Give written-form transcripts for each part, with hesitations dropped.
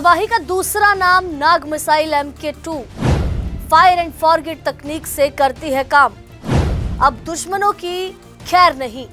तबाही का दूसरा नाम Nag missile MK2 fire and forget तकनीक से करती है काम। अब दुश्मनों की खैर नहीं।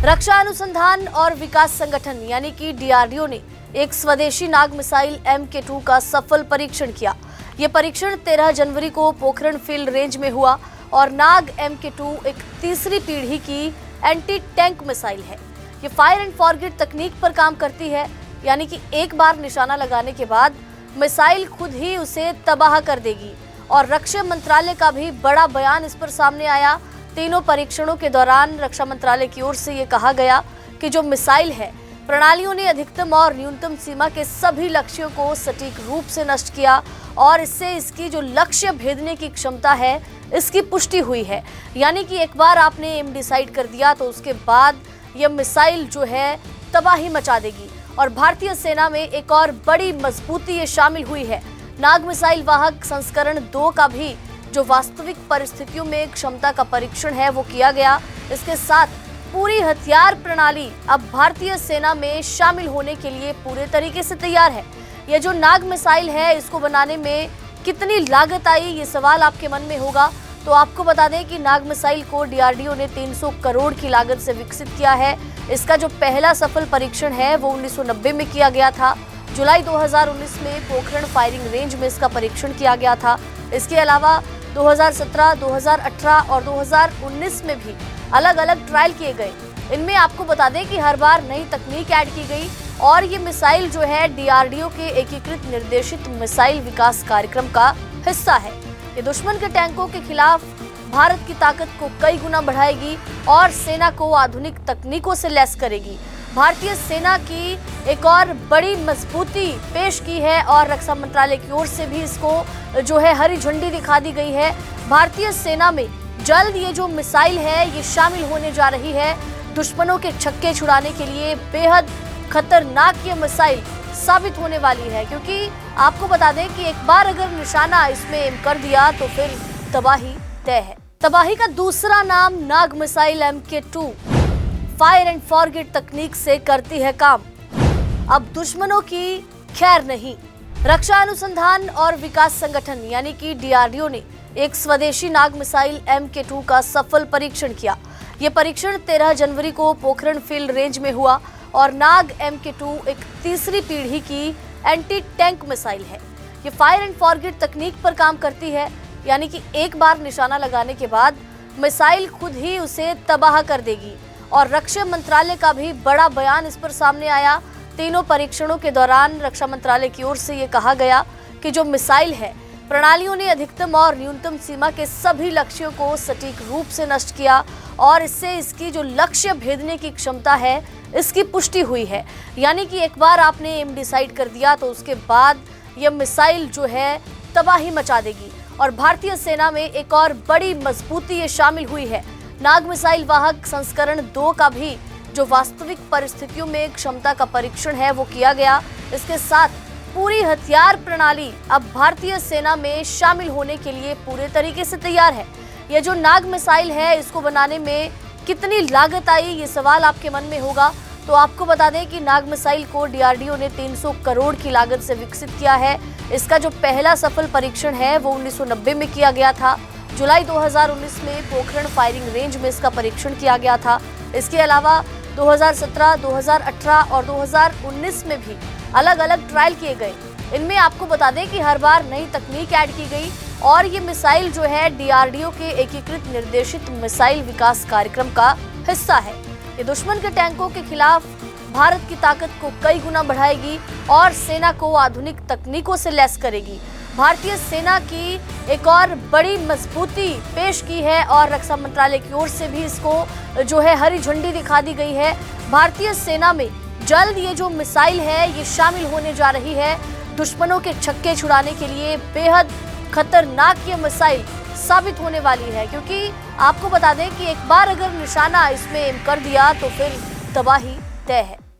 रक्षा अनुसंधान और विकास संगठन यानी कि DRDO ने एक स्वदेशी नाग मिसाइल MK2 का सफल परीक्षण किया। ये परीक्षण 13 जनवरी को पोखरण फील्ड रेंज में हुआ और नाग MK2 एक तीसरी पीढ़ी की एंटी टैंक मिसाइल है। ये फायर एंड फॉरगेट तकनीक पर काम करती है, यानी कि एक बार निशाना लगाने के बाद मिसाइल खुद ही उसे तबाह कर देगी। और रक्षा मंत्रालय का भी बड़ा बयान इस पर सामने आया। तीनों परीक्षणों के दौरान रक्षा मंत्रालय की ओर से ये कहा गया कि जो मिसाइल है, प्रणालियों ने अधिकतम और न्यूनतम सीमा के सभी लक्ष्यों को सटीक रूप से नष्ट किया और इससे इसकी जो लक्ष्य भेदने की क्षमता है, इसकी पुष्टि हुई है। यानी कि एक बार आपने एम डिसाइड कर दिया तो उसके बाद यह मिसाइल जो है तबाही मचा देगी। और भारतीय सेना में एक और बड़ी मजबूती ये शामिल हुई है। नाग मिसाइल वाहक संस्करण 2 का भी जो वास्तविक परिस्थितियों में क्षमता का परीक्षण है वो किया गया। इसके साथ पूरी हथियार प्रणाली अब भारतीय सेना में शामिल होने के लिए पूरे तरीके से तैयार है। ये जो नाग मिसाइल है, इसको बनाने में कितनी लागत आई, ये सवाल आपके मन में होगा। तो आपको बता दें कि नाग मिसाइल को DRDO ने 300 करोड़ की लागत से विकसित किया है। इसका जो पहला सफल परीक्षण है वो 1990 में किया गया था। जुलाई 2019 में पोखरण फायरिंग रेंज में इसका परीक्षण किया गया था। इसके अलावा 2017, 2018 और 2019 में भी अलग अलग ट्रायल किए गए। इनमें आपको बता दें कि हर बार नई तकनीक ऐड की गई और ये मिसाइल जो है DRDO के एकीकृत निर्देशित मिसाइल विकास कार्यक्रम का हिस्सा है। ये दुश्मन के टैंकों के खिलाफ भारत की ताकत को कई गुना बढ़ाएगी और सेना को आधुनिक तकनीकों से लैस करेगी। भारतीय सेना की एक और बड़ी मजबूती पेश की है और रक्षा मंत्रालय की ओर से भी इसको जो है हरी झंडी दिखा दी गई है। भारतीय सेना में जल्द ये जो मिसाइल है ये शामिल होने जा रही है। दुश्मनों के छक्के छुड़ाने के लिए बेहद खतरनाक ये मिसाइल साबित होने वाली है, क्योंकि आपको बता दें कि एक बार अगर निशाना इसमें एम कर दिया तो फिर तबाही तय है। तबाही का दूसरा नाम Nag missile MK2 fire and forget तकनीक से करती है काम। अब दुश्मनों की खैर नहीं। रक्षा अनुसंधान और विकास संगठन यानी कि DRDO ने एक स्वदेशी नाग मिसाइल MK2 का सफल परीक्षण किया। ये परीक्षण 13 जनवरी को पोखरण फील्ड रेंज में हुआ और नाग MK2 एक तीसरी पीढ़ी की एंटी टैंक मिसाइल है। ये फायर एंड फॉरगेट तकनीक पर काम करती है, यानी कि एक बार निशाना लगाने के बाद मिसाइल खुद ही उसे तबाह कर देगी। और रक्षा मंत्रालय का भी बड़ा बयान इस पर सामने आया। तीनों परीक्षणों के दौरान रक्षा मंत्रालय की ओर से ये कहा गया कि जो मिसाइल है, प्रणालियों ने अधिकतम और न्यूनतम सीमा के सभी लक्ष्यों को सटीक रूप से नष्ट किया और इससे इसकी जो लक्ष्य भेदने की क्षमता है, इसकी पुष्टि हुई है। यानी कि एक बार आपने एम डिसाइड कर दिया तो उसके बाद यह मिसाइल जो है तबाही मचा देगी। और भारतीय सेना में एक और बड़ी मजबूती ये शामिल हुई है। नाग मिसाइल वाहक संस्करण 2 का भी जो वास्तविक परिस्थितियों में क्षमता का परीक्षण है वो किया गया। इसके साथ पूरी हथियार प्रणाली अब भारतीय सेना में शामिल होने के लिए पूरे तरीके से तैयार है। ये जो नाग मिसाइल है, इसको बनाने में कितनी लागत आई, ये सवाल आपके मन में होगा। तो आपको बता दें कि नाग मिसाइल को DRDO ने 300 करोड़ की लागत से विकसित किया है। इसका जो पहला सफल परीक्षण है वो 1990 में किया गया था। जुलाई 2019 में पोखरण फायरिंग रेंज में इसका परीक्षण किया गया था। इसके अलावा 2017, 2018 और 2019 में भी अलग अलग ट्रायल किए गए। इनमें आपको बता दें कि हर बार नई तकनीक ऐड की गई और ये मिसाइल जो है DRDO के एकीकृत निर्देशित मिसाइल विकास कार्यक्रम का हिस्सा है। ये दुश्मन के टैंकों के खिलाफ भारत की ताकत को कई गुना बढ़ाएगी और सेना को आधुनिक तकनीकों से लैस करेगी। भारतीय सेना की एक और बड़ी मजबूती पेश की है और रक्षा मंत्रालय की ओर से भी इसको जो है हरी झंडी दिखा दी गई है। भारतीय सेना में जल्द ये जो मिसाइल है ये शामिल होने जा रही है। दुश्मनों के छक्के छुड़ाने के लिए बेहद खतरनाक ये मिसाइल साबित होने वाली है, क्योंकि आपको बता दें कि एक बार अगर निशाना इसमें एम कर दिया तो फिर तबाही तय है।